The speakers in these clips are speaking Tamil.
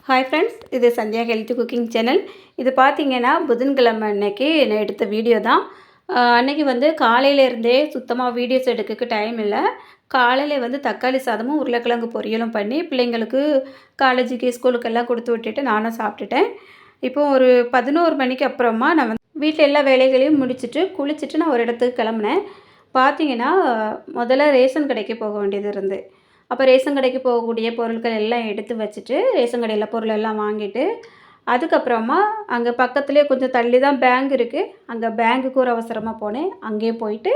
ஹாய் ஃப்ரெண்ட்ஸ், இது சந்தியா ஹெல்த்தி குக்கிங் சேனல். இது பார்த்தீங்கன்னா புதன்கிழமை அன்னைக்கு நான் எடுத்த வீடியோ தான். அன்னைக்கு வந்து காலையிலேருந்தே சுத்தமாக வீடியோஸ் எடுக்கிறதுக்கு டைம் இல்லை. காலையில் வந்து தக்காளி சாதமும் உருளைக்கிழங்கு பொரியலும் பண்ணி பிள்ளைங்களுக்கு காலேஜுக்கு ஸ்கூலுக்கெல்லாம் கொடுத்து விட்டுட்டு நானும் சாப்பிட்டுட்டேன். இப்போது ஒரு 11 மணிக்கு அப்புறமா நான் வந்து வீட்டில் எல்லா வேலைகளையும் முடிச்சுட்டு குளிச்சுட்டு நான் ஒரு இடத்துக்கு கிளம்புனேன். பார்த்தீங்கன்னா முதல்ல ரேஷன் கடைக்கு போக வேண்டியது இருந்து, அப்போ ரேஷன் கடைக்கு போகக்கூடிய பொருட்கள் எல்லாம் எடுத்து வச்சுட்டு ரேஷன் கடையில் பொருள் எல்லாம் வாங்கிட்டு அதுக்கப்புறமா அங்கே பக்கத்துலேயே கொஞ்சம் தள்ளி தான் பேங்க் இருக்குது. அங்கே பேங்க்குக்கு ஒரு அவசரமாக போனேன். அங்கேயே போயிட்டு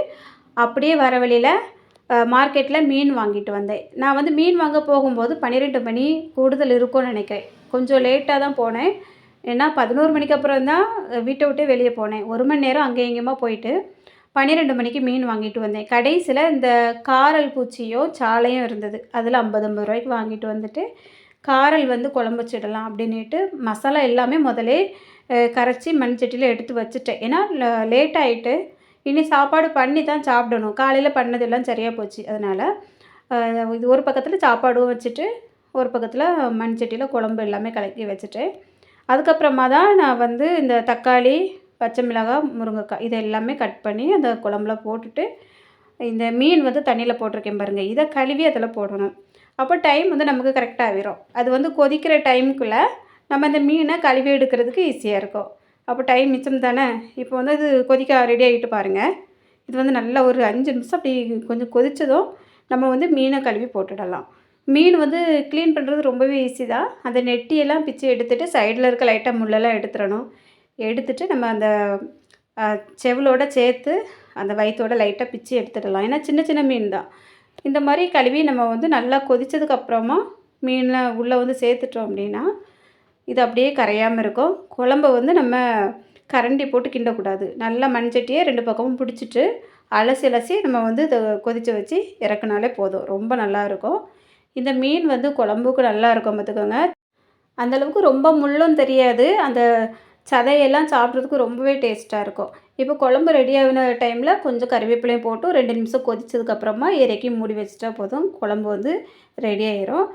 அப்படியே வர வழியில் மார்க்கெட்டில் மீன் வாங்கிட்டு வந்தேன். நான் வந்து மீன் வாங்க போகும்போது 12 மணி கூடுதல் இருக்கும்னு நினைக்கிறேன். கொஞ்சம் லேட்டாக தான் போனேன். ஏன்னா 11 மணிக்கு அப்புறம் தான் வீட்டை விட்டு வெளியே போனேன். 1 மணி நேரம் அங்கே எங்கேயுமா போயிட்டு 12 மணிக்கு மீன் வாங்கிட்டு வந்தேன். கடைசியில் இந்த காரல் பூச்சியும் சாலையும் இருந்தது. அதில் 50 ரூபாய்க்கு வாங்கிட்டு வந்துட்டு காரல் வந்து குழம்பு வச்சிடலாம் அப்படின்ட்டு மசாலா எல்லாமே முதலே கரைச்சி மண்சட்டியில் எடுத்து வச்சுட்டேன். ஏன்னா லேட் ஆகிட்டு இனி சாப்பாடு பண்ணி தான் சாப்பிடணும். காலையில் பண்ணதெல்லாம் சரியாக போச்சு. அதனால் இது ஒரு பக்கத்தில் சாப்பாடும் வச்சுட்டு ஒரு பக்கத்தில் மண்சட்டியில் குழம்பு எல்லாமே கலக்கி வச்சுட்டேன். அதுக்கப்புறமா தான் நான் வந்து இந்த தக்காளி, பச்சை மிளகாய், முருங்கைக்காய் இது எல்லாமே கட் பண்ணி அந்த குழம்புல போட்டுட்டு இந்த மீன் வந்து தண்ணியில் போட்டிருக்கேன் பாருங்கள், இதை கழுவி அதில் போடணும். அப்போ டைம் வந்து நமக்கு கரெக்டாக ஆகிரும். அது வந்து கொதிக்கிற டைமுக்குள்ளே நம்ம அந்த மீனை கழுவி எடுக்கிறதுக்கு ஈஸியாக இருக்கும். அப்போ டைம் மிச்சம் தானே. இப்போ வந்து அது கொதிக்க ரெடி ஆகிட்டு பாருங்கள். இது வந்து நல்லா ஒரு 5 நிமிஷம் அப்படி கொஞ்சம் கொதித்ததும் நம்ம வந்து மீனை கழுவி போட்டுடலாம். மீன் வந்து க்ளீன் பண்ணுறது ரொம்பவே ஈஸி தான். அந்த நெட்டியெல்லாம் பிச்சு எடுத்துகிட்டு சைடில் இருக்க லைட்டாக முள்ளெல்லாம் எடுத்துடணும். எடுத்துட்டு நம்ம அந்த செவிலோடு சேர்த்து அந்த வயிற்றோட லைட்டாக பிச்சு எடுத்துடலாம். ஏன்னா சின்ன சின்ன மீன் தான். இந்த மாதிரி கழுவி நம்ம வந்து நல்லா கொதித்ததுக்கப்புறமா மீனை உள்ளே வந்து சேர்த்துட்டோம் அப்படின்னா இது அப்படியே கரையாமல் இருக்கும். குழம்ப வந்து நம்ம கரண்டி போட்டு கிண்டக்கூடாது. நல்லா மண்சட்டியை 2 பக்கமும் பிடிச்சிட்டு அலசி அலசி நம்ம வந்து இதை கொதித்து வச்சு இறக்குனாலே போதும். ரொம்ப நல்லாயிருக்கும். இந்த மீன் வந்து குழம்புக்கு நல்லா இருக்கும் பார்த்துக்கோங்க. அந்தளவுக்கு ரொம்ப முள்ளும் தெரியாது. அந்த சதையெல்லாம் சாப்பிட்றதுக்கு ரொம்பவே டேஸ்ட்டாக இருக்கும். இப்போ குழம்பு ரெடி ஆகின டைமில் கொஞ்சம் கறிவேப்பிலையும் போட்டு 2 நிமிஷம் கொதித்ததுக்கப்புறமா இறக்கி மூடி வச்சுட்டா போதும். குழம்பு வந்து ரெடி ஆயிரும்.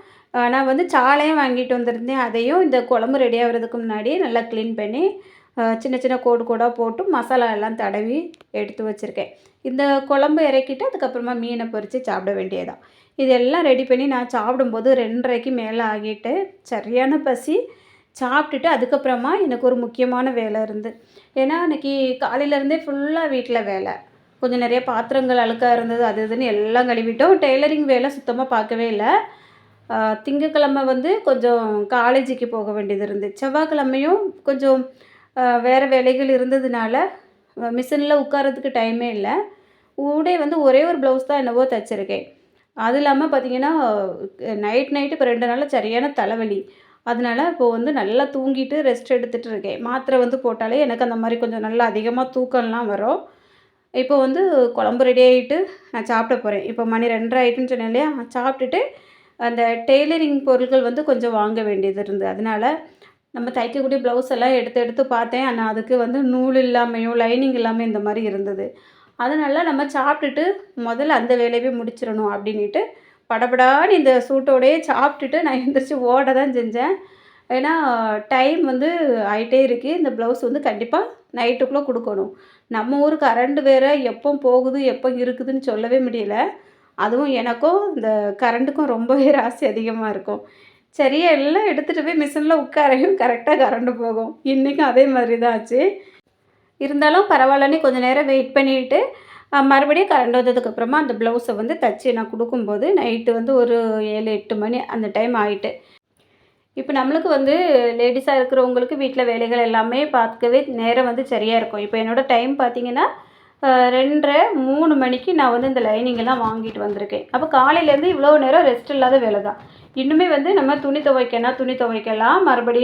நான் வந்து சாலையும் வாங்கிட்டு வந்திருந்தேன். அதையும் இந்த குழம்பு ரெடி ஆகிறதுக்கு முன்னாடியே நல்லா க்ளீன் பண்ணி சின்ன சின்ன கோடு கோடாக போட்டு மசாலா எல்லாம் தடவி எடுத்து வச்சுருக்கேன். இந்த குழம்பு இறக்கிட்டு அதுக்கப்புறமா மீனை பொரித்து சாப்பிட வேண்டியதான். இதெல்லாம் ரெடி பண்ணி நான் சாப்பிடும்போது 2:30க்கு மேலே ஆகிட்டு சரியான பசி. சாப்பிட்டுட்டு அதுக்கப்புறமா எனக்கு ஒரு முக்கியமான வேலை இருந்து. ஏன்னா அன்றைக்கி காலையிலேருந்தே ஃபுல்லாக வீட்டில் வேலை. கொஞ்சம் நிறைய பாத்திரங்கள் அழுக்காக இருந்தது. அது இதுன்னு எல்லாம் கழுவிட்டோம். டெய்லரிங் வேலை சுத்தமாக பார்க்கவே இல்லை. திங்கட்கிழமை வந்து கொஞ்சம் காலேஜுக்கு போக வேண்டியது இருந்து, செவ்வாய்க்கிழமையும் கொஞ்சம் வேறு வேலைகள் இருந்ததுனால மிஷினில் உட்காரத்துக்கு டைமே இல்லை. ஊடே வந்து ஒரே ஒரு ப்ளவுஸ் தான் என்னவோ தைச்சிருக்கேன். அது இல்லாமல் பார்த்திங்கன்னா நைட்டு இப்போ 2 நாளில் சரியான தலைவலி. அதனால் இப்போது வந்து நல்லா தூங்கிட்டு ரெஸ்ட் எடுத்துகிட்டு இருக்கேன். மாத்திரை வந்து போட்டாலே எனக்கு அந்த மாதிரி கொஞ்சம் நல்லா அதிகமாக தூக்கம்லாம் வரும். இப்போ வந்து குழம்பு ரெடி ஆகிட்டு நான் சாப்பிட போகிறேன். இப்போ மணி 2:30 ஆகிட்டுன்னு சொன்னேன் இல்லையா. சாப்பிட்டுட்டு அந்த டெய்லரிங் பொருட்கள் வந்து கொஞ்சம் வாங்க வேண்டியது இருந்தது. அதனால் நம்ம தைக்கக்கூடிய ப்ளவுஸ் எல்லாம் எடுத்து எடுத்து பார்த்தேன். ஆனால் அதுக்கு வந்து நூல் இல்லாமையும் லைனிங் இல்லாமல் இந்த மாதிரி இருந்தது. அதனால் நம்ம சாப்பிட்டுட்டு முதல்ல அந்த வேலையவே முடிச்சிடணும் அப்படின்ட்டு படபடான்னு இந்த சூட்டோடையே சாப்பிட்டுட்டு நான் எந்திரிச்சு ஓட தான் செஞ்சேன். ஏன்னா டைம் வந்து ஆகிட்டே இருக்குது. இந்த ப்ளவுஸ் வந்து கண்டிப்பாக நைட்டுக்குள்ளே கொடுக்கணும். நம்ம ஊர் கரண்ட் வேறு எப்போ போகுது எப்போ இருக்குதுன்னு சொல்லவே முடியல. அதுவும் எனக்கும் இந்த கரண்ட்டுக்கும் ரொம்பவே ராசி அதிகமாக இருக்கும். சரி, எல்லாம் எடுத்துகிட்டு போய் மிஷினில் உட்காரையும் கரெக்டாக கரண்ட்டு போகும். இன்றைக்கும் அதே மாதிரி தான் ஆச்சு. இருந்தாலும் பரவாயில்லன்னு கொஞ்சம் நேரம் வெயிட் பண்ணிவிட்டு மறுபடியும் கரண்ட் வந்ததுக்கப்புறமா அந்த ப்ளவுஸை வந்து தைச்சி நான் கொடுக்கும்போது நைட்டு வந்து ஒரு 7-8 மணி அந்த டைம் ஆகிட்டு. இப்போ நம்மளுக்கு வந்து லேடிஸாக இருக்கிறவங்களுக்கு வீட்டில் வேலைகள் எல்லாமே பார்க்கவே நேரம் வந்து சரியாக இருக்கும். இப்போ என்னோடய டைம் பார்த்திங்கன்னா 2:30-3 மணிக்கு நான் வந்து இந்த லைனிங்கெல்லாம் வாங்கிட்டு வந்திருக்கேன். அப்போ காலையிலேருந்து இவ்வளோ நேரம் ரெஸ்ட் இல்லாத வேலை தான். இன்னுமே வந்து நம்ம துணி துவைக்கலாம். மறுபடி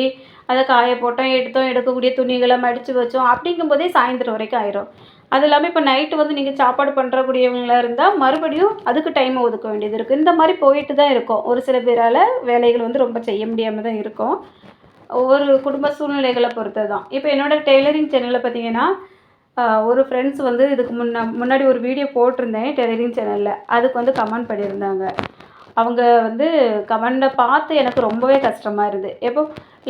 அதை காய போட்டோம், எடுத்தோம், எடுக்கக்கூடிய துணிகளை மடித்து வச்சோம். அப்படிங்கும்போதே சாயந்தரம் வரைக்கும் ஆயிரும். அது இல்லாமல் இப்போ நைட்டு வந்து நீங்கள் சாப்பாடு பண்ணுறக்கூடியவங்களா இருந்தால் மறுபடியும் அதுக்கு டைமை ஒதுக்க வேண்டியது இருக்குது. இந்த மாதிரி போயிட்டு தான் இருக்கும். ஒரு சில பேரால் வேலைகள் வந்து ரொம்ப செய்ய முடியாமல் தான் இருக்கும். ஒவ்வொரு குடும்ப சூழ்நிலைகளை பொறுத்து தான். இப்போ என்னோடய டெய்லரிங் சேனலில் பார்த்திங்கன்னா ஒரு ஃப்ரெண்ட்ஸ் வந்து இதுக்கு முன்னாடி ஒரு வீடியோ போட்டிருந்தேன் டெய்லரிங் சேனலில். அதுக்கு வந்து கமெண்ட் பண்ணியிருந்தாங்க. அவங்க வந்து கமெண்ட பார்த்து எனக்கு ரொம்பவே கஷ்டமா இருந்தது. எப்போ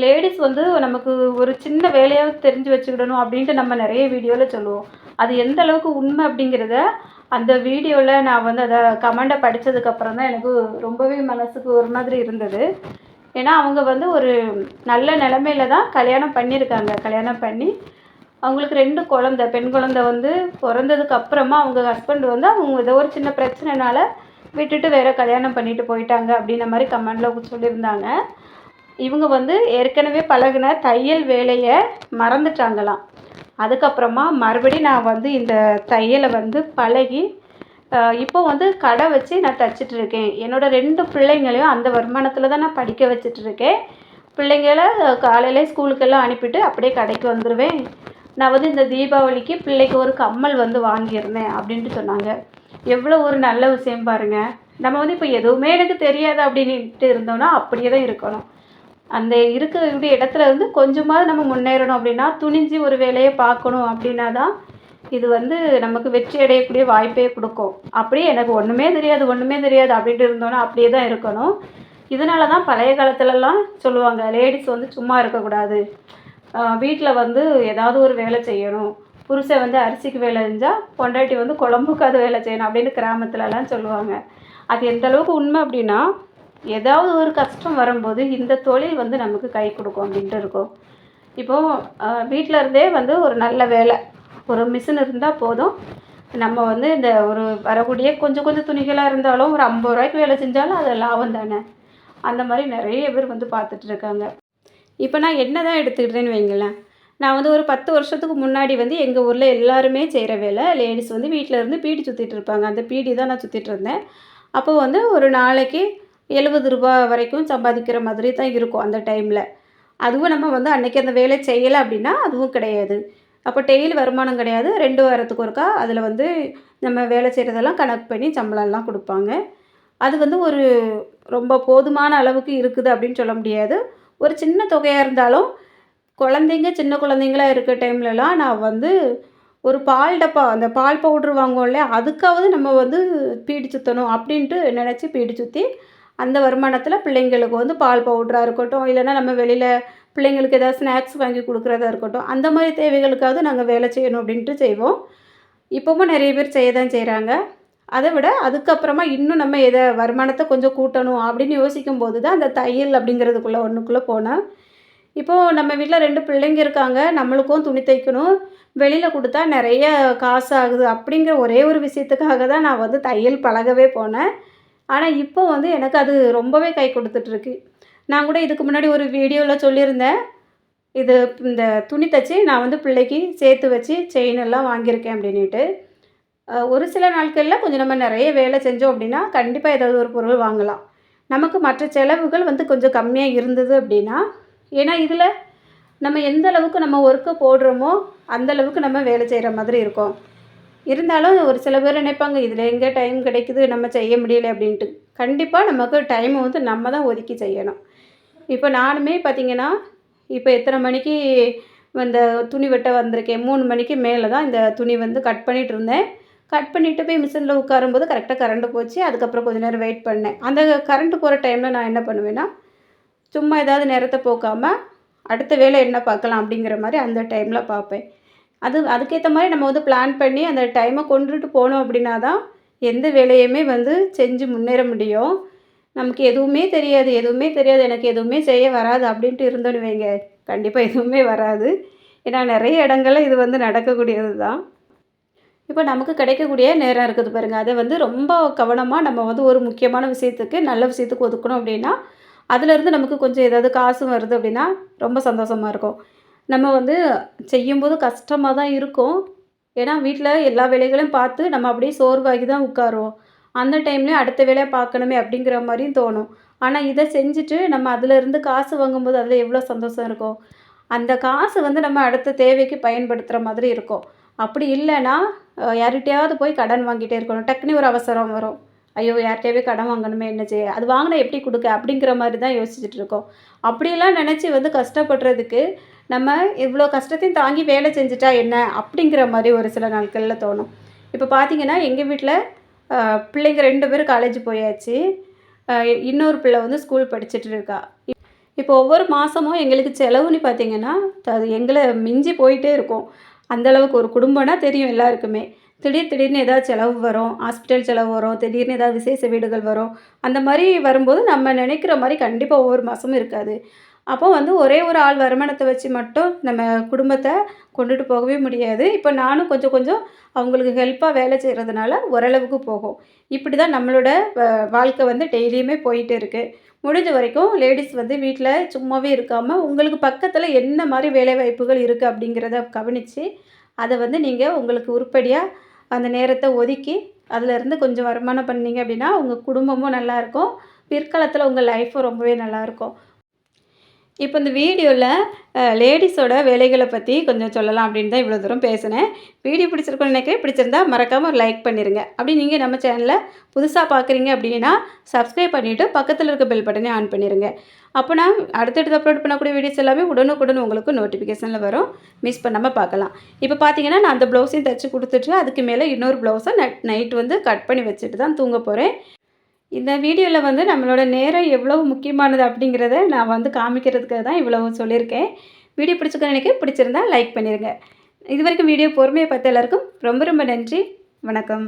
லேடீஸ் வந்து நமக்கு ஒரு சின்ன வேலையாவது தெரிஞ்சு வச்சுக்கிடணும் அப்படின்ட்டு நம்ம நிறைய வீடியோவில் சொல்லுவோம். அது எந்த அளவுக்கு உண்மை அப்படிங்கிறத அந்த வீடியோவில் நான் வந்து அதை கமெண்டை படித்ததுக்கப்புறம் தான் எனக்கு ரொம்பவே மனசுக்கு ஒரு மாதிரி இருந்தது. ஏன்னா அவங்க வந்து ஒரு நல்ல நிலமையில தான் கல்யாணம் பண்ணியிருக்காங்க. கல்யாணம் பண்ணி அவங்களுக்கு 2 குழந்தை, பெண் குழந்தை வந்து பிறந்ததுக்கு அப்புறமா அவங்க ஹஸ்பண்ட் வந்து அவங்க ஏதோ ஒரு சின்ன பிரச்சனைனால விட்டுட்டு வேற கல்யாணம் பண்ணிட்டு போயிட்டாங்க அப்படின்ற மாதிரி கமெண்டில் சொல்லியிருந்தாங்க. இவங்க வந்து ஏற்கனவே பழகின தையல் வேலையை மறந்துட்டாங்களாம். அதுக்கப்புறமா மறுபடியும் நான் வந்து இந்த தையலை வந்து பழகி இப்போ வந்து கடை வச்சு நான் தச்சிட்ருக்கேன். என்னோடய 2 பிள்ளைங்களையும் அந்த வருமானத்தில் தான் நான் படிக்க வச்சிட்ருக்கேன். பிள்ளைங்கள காலையிலே ஸ்கூலுக்கெல்லாம் அனுப்பிட்டு அப்படியே கடைக்கு வந்துடுவேன். நான் வந்து இந்த தீபாவளிக்கு பிள்ளைக்கு ஒரு கம்மல் வந்து வாங்கியிருந்தேன் அப்படின்ட்டு சொன்னாங்க. எவ்வளோ ஒரு நல்ல விஷயம் பாருங்கள். நம்ம வந்து இப்போ எதுவுமே எனக்கு தெரியாது அப்படின்ட்டு இருந்தோம்னா அப்படியே தான் இருக்கணும். அந்த இருக்கக்கூடிய இடத்துல வந்து கொஞ்சமாவது நம்ம முன்னேறணும் அப்படின்னா துணிஞ்சு ஒரு வேலையை பார்க்கணும் அப்படின்னா தான் இது வந்து நமக்கு வெற்றி அடையக்கூடிய வாய்ப்பே கொடுக்கும். அப்படியே எனக்கு ஒன்றுமே தெரியாது அப்படின்ட்டு இருந்தோன்னா அப்படியே தான் இருக்கணும். இதனால தான் பழைய காலத்துலலாம் சொல்லுவாங்க, லேடிஸ் வந்து சும்மா இருக்கக்கூடாது, வீட்டில் வந்து ஏதாவது ஒரு வேலை செய்யணும், புருஷன் வந்து அரிசிக்கு வேலை செஞ்சால் பொண்டாட்டி வந்து குழம்புக்காவது வேலை செய்யணும் அப்படின்னு கிராமத்துலலாம் சொல்லுவாங்க. அது எந்த அளவுக்கு உண்மை அப்படின்னா, ஏதாவது ஒரு கஷ்டம் வரும்போது இந்த தொழில் வந்து நமக்கு கை கொடுக்கும் அப்படின்ட்டு இருக்கும். இப்போது வீட்டில் இருந்தே வந்து ஒரு நல்ல வேலை, ஒரு மிஷின் இருந்தால் போதும். நம்ம வந்து இந்த ஒரு வரக்கூடிய கொஞ்சம் கொஞ்சம் துணிகளாக இருந்தாலும் ஒரு 50 ரூபாய்க்கு வேலை செஞ்சாலும் அது லாபம் தானே. அந்த மாதிரி நிறைய பேர் வந்து பார்த்துட்டு இருக்காங்க. இப்போ நான் என்ன தான் எடுத்துக்கிட்டேன்னு வைங்களேன், நான் வந்து ஒரு 10 வருஷத்துக்கு முன்னாடி வந்து எங்கள் ஊரில் எல்லாருமே செய்கிற வேலை, லேடிஸ் வந்து வீட்டில் இருந்து பீடி சுற்றிட்டு இருப்பாங்க. அந்த பீடி தான் நான் சுற்றிட்டு இருந்தேன். அப்போ வந்து ஒரு நாளைக்கு ரூ. 70 வரைக்கும் சம்பாதிக்கிற மாதிரி தான் இருக்கும் அந்த டைமில். அதுவும் நம்ம வந்து அன்றைக்கி அந்த வேலை செய்யலை அப்படின்னா அதுவும் கிடையாது. அப்போ டெய்லி வருமானம் கிடையாது. 2 வாரத்துக்கு ஒருக்கா அதில் வந்து நம்ம வேலை செய்கிறதெல்லாம் கணக்கு பண்ணி சம்பளம்லாம் கொடுப்பாங்க. அது வந்து ஒரு ரொம்ப போதுமான அளவுக்கு இருக்குது அப்படின்னு சொல்ல முடியாது. ஒரு சின்ன தொகையாக இருந்தாலும் குழந்தைங்க சின்ன குழந்தைங்களா இருக்க டைம்லலாம் நான் வந்து ஒரு பால் டப்பா, அந்த பால் பவுட்ரு வாங்குவோம் இல்லையா, அதுக்காவது நம்ம வந்து பீடி சுற்றணும் அப்படின்ட்டு நினச்சி பீடி சுற்றி அந்த வருமானத்தில் பிள்ளைங்களுக்கு வந்து பால் பவுட்ராக இருக்கட்டும், இல்லைன்னா நம்ம வெளியில் பிள்ளைங்களுக்கு ஏதாவது ஸ்நாக்ஸ் வாங்கி கொடுக்குறதா இருக்கட்டும், அந்த மாதிரி தேவைகளுக்காவது நாங்கள் வேலை செய்யணும் அப்படின்ட்டு செய்வோம். இப்போவும் நிறைய பேர் செய்ய தான் செய்கிறாங்க. அதை விட அதுக்கப்புறமா இன்னும் நம்ம எதை வருமானத்தை கொஞ்சம் கூட்டணும் அப்படின்னு யோசிக்கும்போது தான் அந்த தையல் அப்படிங்கிறதுக்குள்ளே ஒன்றுக்குள்ளே போனேன். இப்போது நம்ம வீட்டில் 2 பிள்ளைங்க இருக்காங்க, நம்மளுக்கும் துணி தைக்கணும், வெளியில் கொடுத்தா நிறைய காசு ஆகுது அப்படிங்கிற ஒரே ஒரு விஷயத்துக்காக தான் நான் வந்து தையல் பழகவே போனேன். ஆனால் இப்போ வந்து எனக்கு அது ரொம்பவே கை கொடுத்துட்ருக்கு. நான் கூட இதுக்கு முன்னாடி ஒரு வீடியோவில் சொல்லியிருந்தேன், இது இந்த துணி தைச்சி நான் வந்து பிள்ளைக்கு சேர்த்து வச்சு செயின் எல்லாம் வாங்கியிருக்கேன் அப்படின்ட்டு. ஒரு சில நாட்களில் கொஞ்சம் நம்ம நிறைய வேலை செஞ்சோம் அப்படின்னா கண்டிப்பாக ஏதாவது ஒரு பொருள் வாங்கலாம். நமக்கு மற்ற செலவுகள் வந்து கொஞ்சம் கம்மியாக இருந்தது அப்படின்னா, ஏன்னா இதில் நம்ம எந்த அளவுக்கு நம்ம ஒர்க்கை போடுறோமோ அந்த அளவுக்கு நம்ம வேலை செய்கிற மாதிரி இருக்கும். இருந்தாலும் ஒரு சில பேர் நினைப்பாங்க, இதில் எங்கே டைம் கிடைக்குது, நம்ம செய்ய முடியல அப்படின்ட்டு. கண்டிப்பாக நமக்கு டைமை வந்து நம்ம தான் ஒதுக்கி செய்யணும். இப்போ நானுமே பார்த்திங்கன்னா, இப்போ எத்தனை மணிக்கு இந்த துணி வெட்ட வந்திருக்கேன், 3 மணிக்கு மேலே தான் இந்த துணி வந்து கட் பண்ணிகிட்டு இருந்தேன். கட் பண்ணிவிட்டு போய் மிஷினில் உட்காரும்போது கரெக்டாக கரண்ட்டு போச்சு. அதுக்கப்புறம் கொஞ்சம் நேரம் வெயிட் பண்ணேன். அந்த கரண்ட்டு போகிற டைமில் நான் என்ன பண்ணுவேன்னா, சும்மா ஏதாவது நேரத்தை போக்காமல் அடுத்த வேலை என்ன பார்க்கலாம் அப்படிங்கிற மாதிரி அந்த டைமில் பார்ப்பேன். அதுக்கேற்ற மாதிரி நம்ம வந்து பிளான் பண்ணி அந்த டைமை கொண்டுட்டு போனோம் அப்படின்னா தான் எந்த வேலையுமே வந்து செஞ்சு முன்னேற முடியும். நமக்கு எதுவுமே தெரியாது எனக்கு எதுவுமே செய்ய வராது அப்படின்ட்டு இருந்தோன்னு வைங்க, கண்டிப்பாக எதுவுமே வராது. ஏன்னா நிறைய இடங்கள்ல இது வந்து நடக்கக்கூடியது தான். இப்போ நமக்கு கிடைக்கக்கூடிய நேரம் இருக்குது பாருங்கள், அதை வந்து ரொம்ப கவனமாக நம்ம வந்து ஒரு முக்கியமான விஷயத்துக்கு, நல்ல விஷயத்துக்கு ஒதுக்கணும் அப்படின்னா, அதிலேருந்து நமக்கு கொஞ்சம் ஏதாவது காசு வருது அப்படின்னா ரொம்ப சந்தோஷமாக இருக்கும். நம்ம வந்து செய்யும்போது கஷ்டமாக தான் இருக்கும். ஏன்னா வீட்டில் எல்லா வேலைகளையும் பார்த்து நம்ம அப்படியே சோர்வாகி தான் உட்காருவோம். அந்த டைம்லேயும் அடுத்த வேலையை பார்க்கணுமே அப்படிங்கிற மாதிரியும் தோணும். ஆனால் இதை செஞ்சுட்டு நம்ம அதிலேருந்து காசு வாங்கும்போது அதில் எவ்வளோ சந்தோஷம் இருக்கும். அந்த காசு வந்து நம்ம அடுத்த தேவைக்கு பயன்படுத்துகிற மாதிரி இருக்கும். அப்படி இல்லைன்னா யார்கிட்டயாவது போய் கடன் வாங்கிட்டே இருக்கணும். டக்குனு ஒரு அவசரம் வரும். ஐயோ! யார்கிட்டயாவது கடன் வாங்கணுமே, என்ன செய்ய? அது வாங்கினா எப்படி கொடுக்க? அப்படிங்கிற மாதிரி தான் யோசிச்சுட்டு இருக்கோம். அப்படியெல்லாம் நினச்சி வந்து கஷ்டப்படுறதுக்கு நம்ம இவ்வளோ கஷ்டத்தையும் தாங்கி வேலை செஞ்சுட்டா என்ன? அப்படிங்கிற மாதிரி ஒரு சில நாட்களில் தோணும். இப்போ பார்த்தீங்கன்னா, எங்கள் வீட்டில் பிள்ளைங்க 2 பேரும் காலேஜ் போயாச்சு. அ இன்னொரு பிள்ளை வந்து ஸ்கூல் படிச்சுட்டு இருக்கா. இப்போ ஒவ்வொரு மாதமும் எங்களுக்கு செலவுன்னு பார்த்தீங்கன்னா, அது எங்கள மிஞ்சி போயிட்டே இருக்கும். அந்த அளவுக்கு ஒரு குடும்பம்னா தெரியும் எல்லாருக்குமே. திடீர்னு ஏதாவது செலவு வரும். ஹாஸ்பிட்டல் செலவு வரும். திடீர்னு ஏதாவது விசேஷ வீடுகள் வரும். அந்த மாரி வரும்போது நம்ம நினைக்கிற மாரி கண்டிப்பா ஒவ்வொரு மாதமும் இருக்காது. அப்போ வந்து ஒரே ஒரு ஆள் வருமானத்த வச்சு மட்டும் நம்ம குடும்பத்த கொண்டுட்டு போகவே முடியாது. இப்போ நானும் கொஞ்சம் கொஞ்சம் அவங்களுக்கு ஹெல்ப்பா வேலை செய்றதுனால ஓரளவுக்கு போகும். இப்படி தான் நம்மளோட வ வாழ்க்கை வந்து டெய்லியுமே போயிட்டு இருக்கு. முடிஞ்ச வரைக்கும் லேடீஸ் வந்து வீட்ல சும்மாவே இருக்காம, உங்களுக்கு பக்கத்தில என்ன மாரி வேலைவாய்ப்புகள் இருக்கு அப்படிங்கிறத கவனிச்சு, அத வந்து நீங்க உங்களுக்கு உருப்படியா அந்த நேரத்த ஒதுக்கி, அதிலருந்து கொஞ்சம் வருமானம் பண்ணீங்க அப்படின்னா, உங்க குடும்பமும் நல்லாயிருக்கும். பிற்காலத்தில உங்க லைஃப்பும் ரொம்பவே நல்லாயிருக்கும். இப்போ இந்த வீடியோல லேடீஸோட வேலைகள பத்தி கொஞ்சம் சொல்லலாம் அப்படின்னு தான் இவ்வளோ தூரம் பேசினேன். வீடியோ பிடிச்சிருக்கும்னு நினைக்கிறேன். பிடிச்சிருந்தா மறக்காம ஒரு லைக் பண்ணிருங்க. அப்படி நீங்க நம்ம சேனல புதுசா பார்க்குறீங்க அப்படின்னா, சப்ஸ்கிரைப் பண்ணிட்டு பக்கத்துல இருக்க பெல் பட்டனை ஆன் பண்ணிருங்க. அப்போ நான் அடுத்தடுத்து அப்லோட் பண்ணக்கூடிய வீடியோஸ் எல்லாமே உடனுக்குடன் உங்களுக்கு நோட்டிஃபிகேஷன்ல வரும். மிஸ் பண்ணாம பார்க்கலாம். இப்போ பார்த்தீங்கன்னா, நான் அந்த ப்ளவுஸையும் தச்சு குடுத்துட்டு, அதுக்கு மேல இன்னொரு ப்ளவுஸ நைட் வந்து கட் பண்ணி வச்சுட்டு தான் தூங்க போறேன். இந்த வீடியோல வந்து நம்மளோட நேரம் எவ்வளவு முக்கியமானது அப்படிங்கிறத நான் வந்து காமிக்கிறதுக்காக தான் இவ்வளவு சொல்லியிருக்கேன். வீடியோ பிடிச்சிருக்குன்னு நினைக்கிறேன். பிடிச்சிருந்தா லைக் பண்ணிருங்க. இதுவரைக்கும் வீடியோ பொறுமையா பார்த்த எல்லாருக்கும் ரொம்ப ரொம்ப நன்றி. வணக்கம்.